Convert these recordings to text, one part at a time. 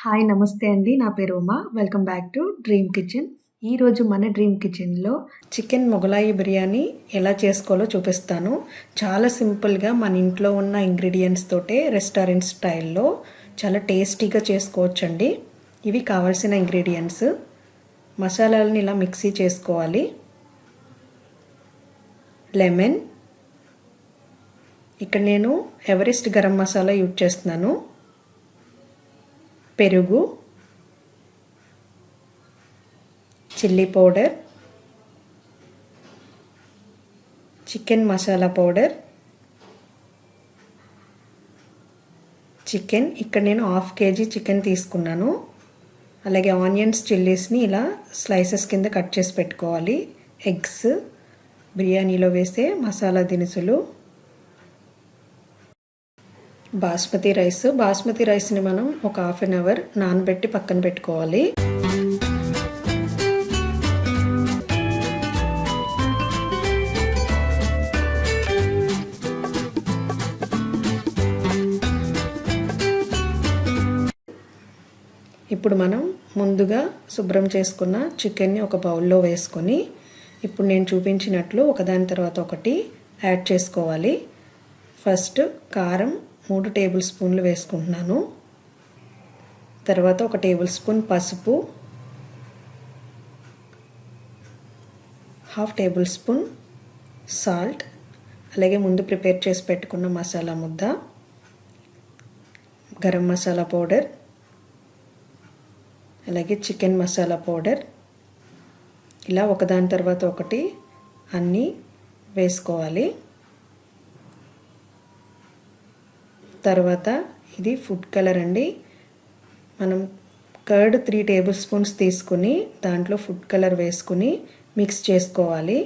Hi నమస్తే అండి. నా పేరు Uma. Welcome back to dream kitchen. ఈరోజు మన డ్రీమ్ కిచెన్లో చికెన్ మొగలాయి బిర్యానీ ఎలా చేసుకోవాలో చూపిస్తాను. చాలా సింపుల్గా మన ఇంట్లో ఉన్న ఇంగ్రీడియంట్స్ తోటే రెస్టారెంట్ స్టైల్లో చాలా టేస్టీగా చేసుకోవచ్చండి. ఇవి కావాల్సిన ఇంగ్రీడియంట్స్. మసాలాలను ఇలా మిక్సీ చేసుకోవాలి. లెమన్, ఇక్కడ నేను ఎవరెస్ట్ గరం మసాలా యూజ్ చేస్తున్నాను. పెరుగు, chilli powder, chicken masala powder, chicken ఇక్కడ నేను 1/2 kg చికెన్ తీసుకున్నాను. అలాగే ఆనియన్స్, చిల్లీస్ని ఇలా స్లైసెస్ కింద కట్ చేసి పెట్టుకోవాలి. ఎగ్స్, బిర్యానీలో వేసే మసాలా దినుసులు, బాస్మతి రైస్ని మనం ఒక 1/2 అవర్ నానబెట్టి పక్కన పెట్టుకోవాలి. ఇప్పుడు మనం ముందుగా శుభ్రం చేసుకున్న చికెన్ని ఒక బౌల్లో వేసుకొని ఇప్పుడు నేను చూపించినట్లు ఒకదాని తర్వాత ఒకటి యాడ్ చేసుకోవాలి. ఫస్ట్ కారం 3 టేబుల్ స్పూన్లు వేసుకుంటున్నాను. తర్వాత 1 టేబుల్ స్పూన్ పసుపు, 1/2 టేబుల్ స్పూన్ సాల్ట్, అలాగే ముందు ప్రిపేర్ చేసి పెట్టుకున్న మసాలా ముద్ద, గరం మసాలా పౌడర్, అలాగే చికెన్ మసాలా పౌడర్, ఇలా ఒకదాని తర్వాత ఒకటి అన్నీ వేసుకోవాలి. తర్వాత ఇది ఫుడ్ కలర్ అండి. మనం కర్డ్ 3 టేబుల్ స్పూన్స్ తీసుకుని దాంట్లో ఫుడ్ కలర్ వేసుకుని మిక్స్ చేసుకోవాలి.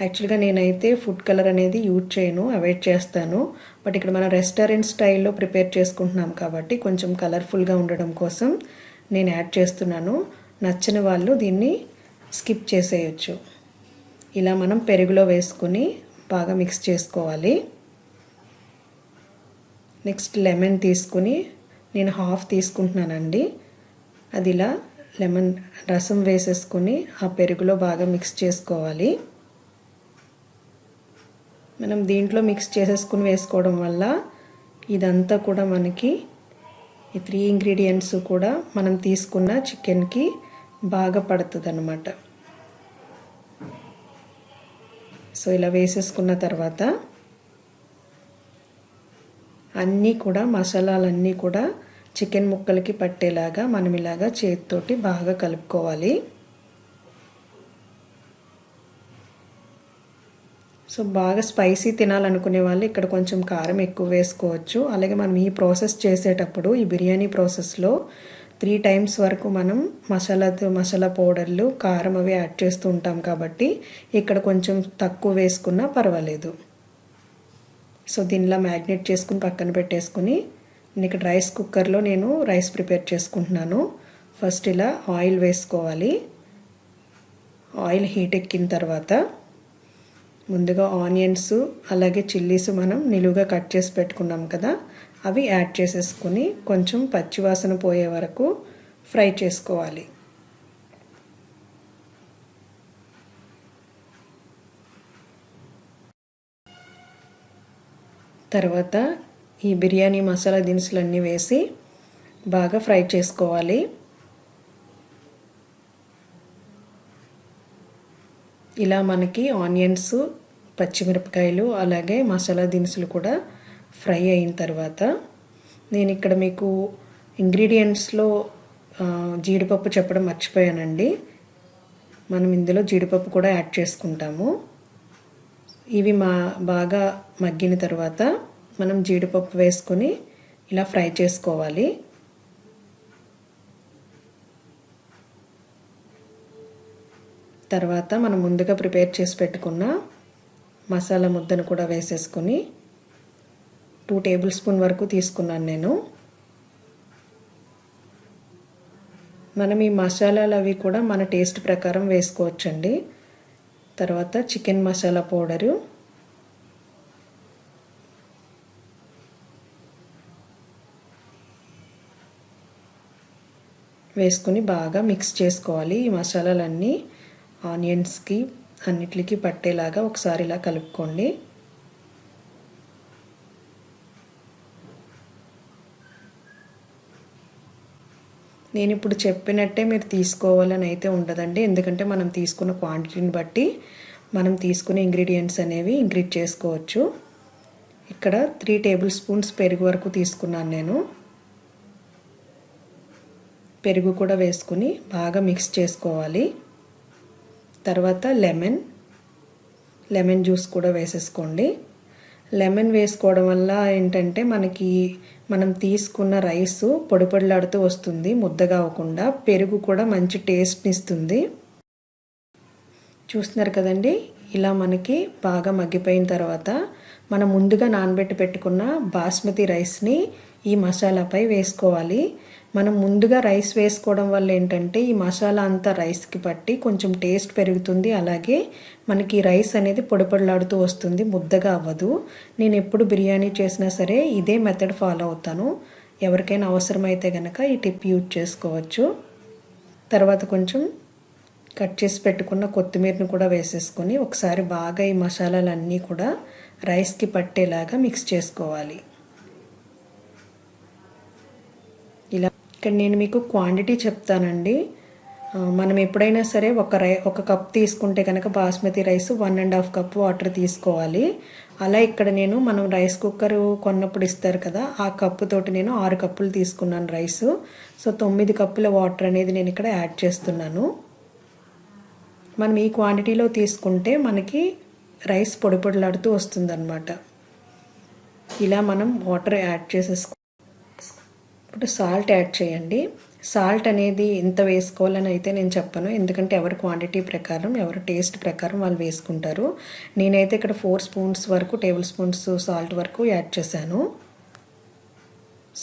యాక్చువల్గా నేనైతే ఫుడ్ కలర్ అనేది యూజ్ చేయను, అవాయిడ్ చేస్తాను. బట్ ఇక్కడ మనం రెస్టారెంట్ స్టైల్లో ప్రిపేర్ చేసుకుంటున్నాం కాబట్టి కొంచెం కలర్ఫుల్గా ఉండడం కోసం నేను యాడ్ చేస్తున్నాను. నచ్చని వాళ్ళు దీన్ని స్కిప్ చేసేయచ్చు. ఇలా మనం పెరుగులో వేసుకుని బాగా మిక్స్ చేసుకోవాలి. నెక్స్ట్ లెమన్ తీసుకుని నేను 1/2 తీసుకుంటున్నానండి. అది ఇలా లెమన్ రసం వేసేసుకుని ఆ పెరుగులో బాగా మిక్స్ చేసుకోవాలి. మనం దీంట్లో మిక్స్ చేసేసుకుని వేసుకోవడం వల్ల ఇదంతా కూడా మనకి ఈ 3 ఇంగ్రీడియంట్స్ కూడా మనం తీసుకున్న చికెన్కి బాగా పడుతుంది అన్నమాట. సో ఇలా వేసేసుకున్న తర్వాత అన్నీ కూడా మసాలాలన్నీ కూడా చికెన్ ముక్కలకి పట్టేలాగా మనం ఇలాగా చేతితోటి బాగా కలుపుకోవాలి. సో బాగా స్పైసీ తినాలనుకునే వాళ్ళు ఇక్కడ కొంచెం కారం ఎక్కువ వేసుకోవచ్చు. అలాగే మనం ఈ ప్రాసెస్ చేసేటప్పుడు ఈ బిర్యానీ ప్రాసెస్లో 3 times వరకు మనం మసాలా పౌడర్లు, కారం అవి యాడ్ చేస్తూ ఉంటాం కాబట్టి ఇక్కడ కొంచెం తక్కువ వేసుకున్నా పర్వాలేదు. సో దీనిలా మ్యాగ్నేట్ చేసుకుని పక్కన పెట్టేసుకుని నేను ఇక్కడ రైస్ కుక్కర్లో నేను రైస్ ప్రిపేర్ చేసుకుంటున్నాను. ఫస్ట్ ఇలా ఆయిల్ వేసుకోవాలి. ఆయిల్ హీట్ ఎక్కిన తర్వాత ముందుగా ఆనియన్స్ అలాగే చిల్లీస్ మనం నిలువుగా కట్ చేసి పెట్టుకున్నాం కదా, అవి యాడ్ చేసేసుకుని కొంచెం పచ్చివాసన పోయే వరకు ఫ్రై చేసుకోవాలి. తర్వాత ఈ బిర్యానీ మసాలా దినుసులన్నీ వేసి బాగా ఫ్రై చేసుకోవాలి. ఇలా మనకి ఆనియన్స్, పచ్చిమిరపకాయలు అలాగే మసాలా దినుసులు కూడా ఫ్రై అయిన తర్వాత నేను ఇక్కడ మీకు ఇంగ్రీడియంట్స్లో జీడిపప్పు చెప్పడం మర్చిపోయానండి. మనం ఇందులో జీడిపప్పు కూడా యాడ్ చేసుకుంటాము. ఇవి బాగా మగ్గిన తర్వాత మనం జీడిపప్పు వేసుకొని ఇలా ఫ్రై చేసుకోవాలి. తర్వాత మనం ముందుగా ప్రిపేర్ చేసి పెట్టుకున్న మసాలా ముద్దను కూడా వేసేసుకొని 2 టేబుల్ స్పూన్ వరకు తీసుకున్నాను నేను. మనం ఈ మసాలాలు అవి కూడా మన టేస్ట్ ప్రకారం వేసుకోవచ్చండి. తర్వాత చికెన్ మసాలా పౌడరు, వేసుకొని బాగా మిక్స్ చేసుకోవాలి. ఈ మసాలాలన్నీ ఆనియన్స్కి అన్నిటికీ పట్టేలాగా ఒకసారి ఇలా కలుపుకోండి. నేను ఇప్పుడు చెప్పినట్టే మీరు తీసుకోవాలని అయితే ఉండదండి, ఎందుకంటే మనం తీసుకున్న క్వాంటిటీని బట్టి మనం తీసుకునే ఇంగ్రీడియంట్స్ అనేవి ఇంక్రీజ్ చేసుకోవచ్చు. ఇక్కడ 3 టేబుల్ స్పూన్స్ పెరుగు వరకు తీసుకున్నాను నేను. పెరుగు కూడా వేసుకుని బాగా మిక్స్ చేసుకోవాలి. తర్వాత లెమన్ జ్యూస్ కూడా వేసేసుకోండి. లెమన్ వేసుకోవడం వల్ల ఏంటంటే మనం తీసుకున్న రైస్ పొడి పొడిలాడుతూ వస్తుంది, ముద్దగా అవ్వకుండా. పెరుగు కూడా మంచి టేస్ట్ని ఇస్తుంది. చూస్తున్నారు కదండి, ఇలా మనకి బాగా మగ్గిపోయిన తర్వాత మనం ముందుగా నానబెట్టి పెట్టుకున్న బాస్మతి రైస్ని ఈ మసాలాపై వేసుకోవాలి. మనం ముందుగా రైస్ వేసుకోవడం వల్ల ఏంటంటే ఈ మసాలా అంతా రైస్కి పట్టి కొంచెం టేస్ట్ పెరుగుతుంది. అలాగే మనకి రైస్ అనేది పొడి పొడిలాడుతూ వస్తుంది, ముద్దగా అవ్వదు. నేను ఎప్పుడు బిర్యానీ చేసినా సరే ఇదే మెథడ్ ఫాలో అవుతాను. ఎవరికైనా అవసరమైతే కనుక ఈ టిప్ యూజ్ చేసుకోవచ్చు. తర్వాత కొంచెం కట్ చేసి పెట్టుకున్న కొత్తిమీరను కూడా వేసేసుకొని ఒకసారి బాగా ఈ మసాలాలన్నీ కూడా రైస్కి పట్టేలాగా మిక్స్ చేసుకోవాలి. ఇలా ఇక్కడ నేను మీకు క్వాంటిటీ చెప్తానండి. మనం ఎప్పుడైనా సరే ఒక కప్ తీసుకుంటే కనుక బాస్మతి రైస్ 1.5 కప్ వాటర్ తీసుకోవాలి. అలా ఇక్కడ మనం రైస్ కుక్కర్ కొన్నప్పుడు ఇస్తారు కదా, ఆ కప్పు తోటి నేను 6 కప్పులు తీసుకున్నాను రైస్. సో 9 కప్పుల వాటర్ అనేది నేను ఇక్కడ యాడ్ చేస్తున్నాను. మనం ఈ క్వాంటిటీలో తీసుకుంటే మనకి రైస్ పొడి పొడిలాడుతూ వస్తుందన్నమాట. ఇలా మనం వాటర్ యాడ్ చేసేసుకో. ఇప్పుడు సాల్ట్ యాడ్ చేయండి. సాల్ట్ అనేది ఎంత వేసుకోవాలని అయితే నేను చెప్పను, ఎందుకంటే ఎవరి క్వాంటిటీ ప్రకారం ఎవరి టేస్ట్ ప్రకారం వాళ్ళు వేసుకుంటారు. నేనైతే ఇక్కడ 4 స్పూన్స్ వరకు టేబుల్ స్పూన్స్ సాల్ట్ వరకు యాడ్ చేశాను.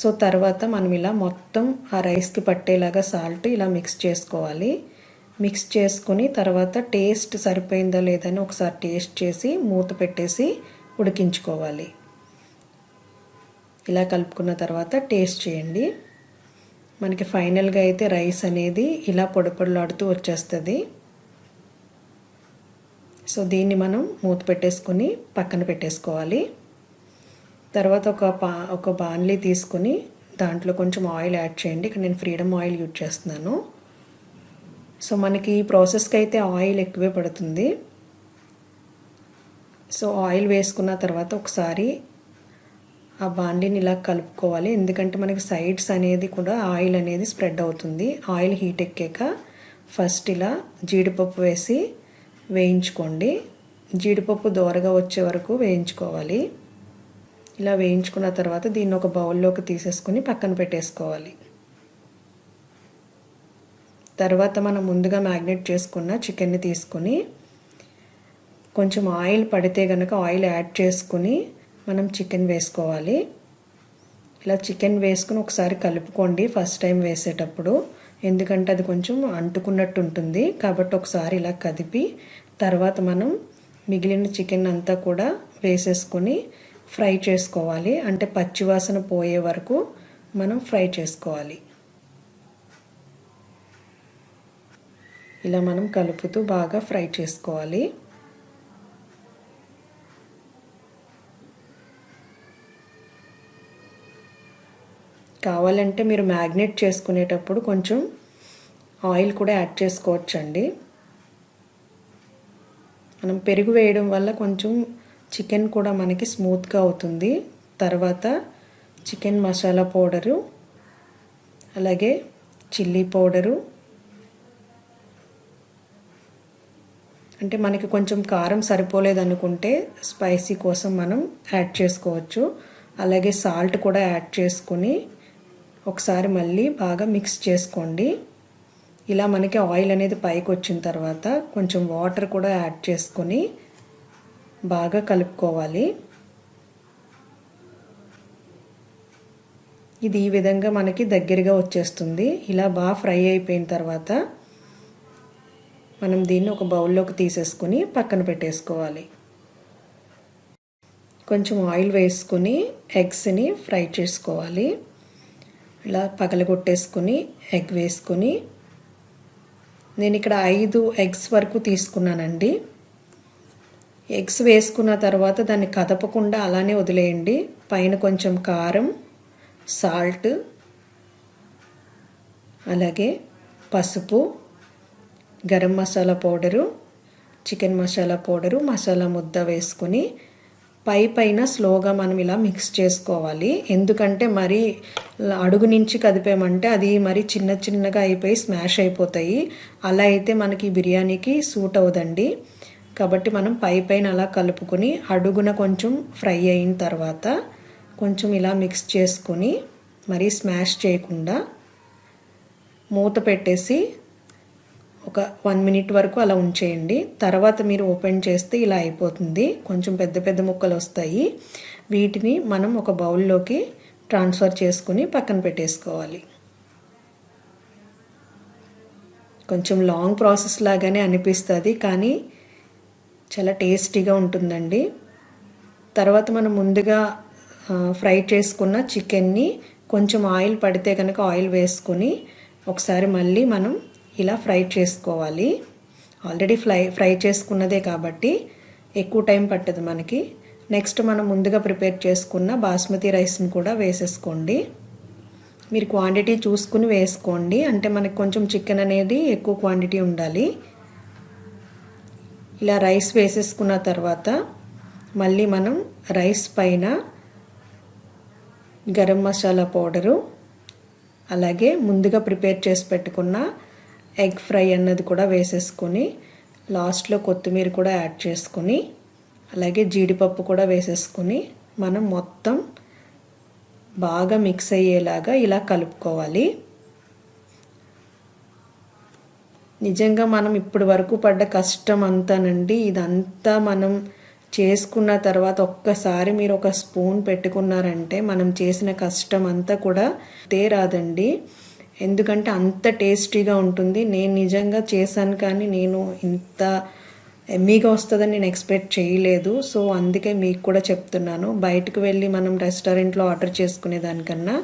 సో తర్వాత మనం ఇలా మొత్తం ఆ రైస్కి పట్టేలాగా సాల్ట్ ఇలా మిక్స్ చేసుకోవాలి. మిక్స్ చేసుకుని తర్వాత టేస్ట్ సరిపోయిందా లేదని ఒకసారి టేస్ట్ చేసి మూత పెట్టేసి ఉడికించుకోవాలి. ఇలా కలుపుకున్న తర్వాత టేస్ట్ చేయండి. మనకి ఫైనల్గా అయితే రైస్ అనేది ఇలా పొడి పొడిలాడుతూ వచ్చేస్తుంది. సో దీన్ని మనం మూత పెట్టేసుకొని పక్కన పెట్టేసుకోవాలి. తర్వాత ఒక బాణలి తీసుకొని దాంట్లో కొంచెం ఆయిల్ యాడ్ చేయండి. ఇక్కడ నేను ఫ్రీడమ్ ఆయిల్ యూజ్ చేస్తున్నాను. సో మనకి ఈ ప్రాసెస్కి అయితే ఆయిల్ ఎక్కువే పడుతుంది. సో ఆయిల్ వేసుకున్న తర్వాత ఒకసారి ఆ బాండీని ఇలా కలుపుకోవాలి, ఎందుకంటే మనకి సైడ్స్ అనేది కూడా ఆయిల్ అనేది స్ప్రెడ్ అవుతుంది. ఆయిల్ హీట్ ఎక్కాక ఫస్ట్ ఇలా జీడిపప్పు వేసి వేయించుకోండి. జీడిపప్పు దోరగా వచ్చే వరకు వేయించుకోవాలి. ఇలా వేయించుకున్న తర్వాత దీన్ని ఒక బౌల్లోకి తీసేసుకొని పక్కన పెట్టేసుకోవాలి. తర్వాత మనం ముందుగా మ్యాగ్నేట్ చేసుకున్న చికెన్ని తీసుకొని కొంచెం ఆయిల్ పడితే కనుక ఆయిల్ యాడ్ చేసుకుని మనం చికెన్ వేసుకోవాలి. ఇలా చికెన్ వేసుకుని ఒకసారి కలుపుకోండి ఫస్ట్ టైం వేసేటప్పుడు, ఎందుకంటే అది కొంచెం అంటుకున్నట్టు ఉంటుంది. కాబట్టి ఒకసారి ఇలా కదిపి తర్వాత మనం మిగిలిన చికెన్ అంతా కూడా వేసేసుకొని ఫ్రై చేసుకోవాలి. అంటే పచ్చివాసన పోయే వరకు మనం ఫ్రై చేసుకోవాలి. ఇలా మనం కలుపుతూ బాగా ఫ్రై చేసుకోవాలి. కావాలంటే మీరు మ్యాగ్నేట్ చేసుకునేటప్పుడు కొంచెం ఆయిల్ కూడా యాడ్ చేసుకోవచ్చండి. మనం పెరుగు వేయడం వల్ల కొంచెం చికెన్ కూడా మనకి స్మూత్గా అవుతుంది. తర్వాత చికెన్ మసాలా పౌడరు, అలాగే చిల్లీ పౌడరు, అంటే మనకి కొంచెం కారం సరిపోలేదనుకుంటే స్పైసీ కోసం మనం యాడ్ చేసుకోవచ్చు. అలాగే సాల్ట్ కూడా యాడ్ చేసుకొని ఒకసారి మళ్ళీ బాగా మిక్స్ చేసుకోండి. ఇలా మనకి ఆయిల్ అనేది పైకి వచ్చిన తర్వాత కొంచెం వాటర్ కూడా యాడ్ చేసుకొని బాగా కలుపుకోవాలి. ఇది ఈ విధంగా మనకి దగ్గరగా వచ్చేస్తుంది. ఇలా బాగా ఫ్రై అయిపోయిన తర్వాత మనం దీన్ని ఒక బౌల్లోకి తీసేసుకొని పక్కన పెట్టేసుకోవాలి. కొంచెం ఆయిల్ వేసుకొని ఎగ్స్ని ఫ్రై చేసుకోవాలి. ఇలా పగలగొట్టేసుకొని ఎగ్ వేసుకొని, నేను ఇక్కడ 5 ఎగ్స్ వరకు తీసుకున్నానండి. ఎగ్స్ వేసుకున్న తర్వాత దాన్ని కదపకుండా అలానే వదిలేయండి. పైన కొంచెం కారం, సాల్ట్, అలాగే పసుపు, garam masala powder, chicken masala powder, masala ముద్ద వేసుకొని పైన స్లోగా మనం ఇలా మిక్స్ చేసుకోవాలి. ఎందుకంటే మరి అడుగు నుంచి కదిపామంటే అది మరి చిన్నగా అయిపోయి స్మాష్ అయిపోతాయి. అలా అయితే మనకి బిర్యానీకి సూట్ అవ్వదండి. కాబట్టి మనం పైన అలా కలుపుకొని అడుగున కొంచెం ఫ్రై అయిన తర్వాత కొంచెం ఇలా మిక్స్ చేసుకొని మరీ స్మాష్ చేయకుండా మూత పెట్టేసి ఒక 1 మినిట్ వరకు అలా ఉంచేయండి. తర్వాత మీరు ఓపెన్ చేస్తే ఇలా అయిపోతుంది. కొంచెం పెద్ద ముక్కలు వస్తాయి. వీటిని మనం ఒక బౌల్లోకి ట్రాన్స్ఫర్ చేసుకుని పక్కన పెట్టేసుకోవాలి. కొంచెం లాంగ్ ప్రాసెస్ లాగానే అనిపిస్తుంది, కానీ చాలా టేస్టీగా ఉంటుందండి. తర్వాత మనం ముందుగా ఫ్రై చేసుకున్న చికెన్ని కొంచెం ఆయిల్ పడితే కనుక ఆయిల్ వేసుకొని ఒకసారి మళ్ళీ మనం ఇలా ఫ్రై చేసుకోవాలి. ఆల్రెడీ ఫ్రై చేసుకున్నదే కాబట్టి ఎక్కువ టైం పట్టదు మనకి. నెక్స్ట్ మనం ముందుగా ప్రిపేర్ చేసుకున్న బాస్మతి రైస్ని కూడా వేసేసుకోండి. మీరు క్వాంటిటీ చూసుకుని వేసుకోండి, అంటే మనకి కొంచెం చికెన్ అనేది ఎక్కువ క్వాంటిటీ ఉండాలి. ఇలా రైస్ వేసేసుకున్న తర్వాత మళ్ళీ మనం రైస్ పైన గరం మసాలా పౌడరు, అలాగే ముందుగా ప్రిపేర్ చేసి పెట్టుకున్న ఎగ్ ఫ్రై అన్నది కూడా వేసేసుకొని లాస్ట్లో కొత్తిమీర కూడా యాడ్ చేసుకొని అలాగే జీడిపప్పు కూడా వేసేసుకొని మనం మొత్తం బాగా మిక్స్ అయ్యేలాగా ఇలా కలుపుకోవాలి. నిజంగా మనం ఇప్పటి వరకు పడ్డ కష్టం అంతానండి ఇదంతా మనం చేసుకున్న తర్వాత ఒక్కసారి మీరు ఒక స్పూన్ పెట్టుకున్నారంటే మనం చేసిన కష్టం అంతా కూడా రాదండి. ఎందుకంటే అంత టేస్టీగా ఉంటుంది. నేను నిజంగా చేశాను, కానీ నేను ఇంత ఎమ్మీగా వస్తుందని నేను ఎక్స్పెక్ట్ చేయలేదు. సో అందుకే మీకు కూడా చెప్తున్నాను, బయటకు వెళ్ళి మనం రెస్టారెంట్లో ఆర్డర్ చేసుకునే దానికన్నా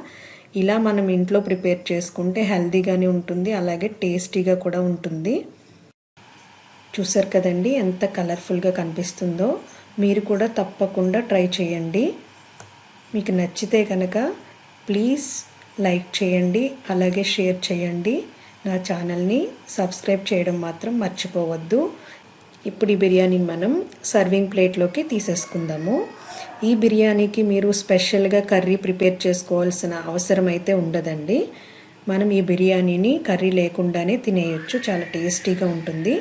ఇలా మనం ఇంట్లో ప్రిపేర్ చేసుకుంటే హెల్తీగానే ఉంటుంది, అలాగే టేస్టీగా కూడా ఉంటుంది. చూసారు కదండి ఎంత కలర్ఫుల్గా కనిపిస్తుందో. మీరు కూడా తప్పకుండా ట్రై చేయండి. మీకు నచ్చితే కనుక ప్లీజ్ లైక్ చేయండి, అలాగే షేర్ చేయండి. నా ఛానల్ని సబ్స్క్రైబ్ చేయడం మాత్రం మర్చిపోవద్దు. ఇప్పుడు ఈ బిర్యానీని మనం సర్వింగ్ ప్లేట్లోకి తీసేసుకుందాము. ఈ బిర్యానీకి మీరు స్పెషల్గా కర్రీ ప్రిపేర్ చేసుకోవాల్సిన అవసరం అయితే ఉండదండి. మనం ఈ బిర్యానీని కర్రీ లేకుండానే తినేయచ్చు, చాలా టేస్టీగా ఉంటుంది.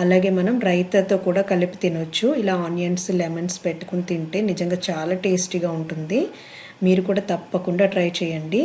అలాగే మనం రైతాతో కూడా కలిపి తినొచ్చు. ఇలా ఆనియన్స్, లెమన్స్ పెట్టుకుని తింటే నిజంగా చాలా టేస్టీగా ఉంటుంది. మీరు కూడా తప్పకుండా ట్రై చేయండి.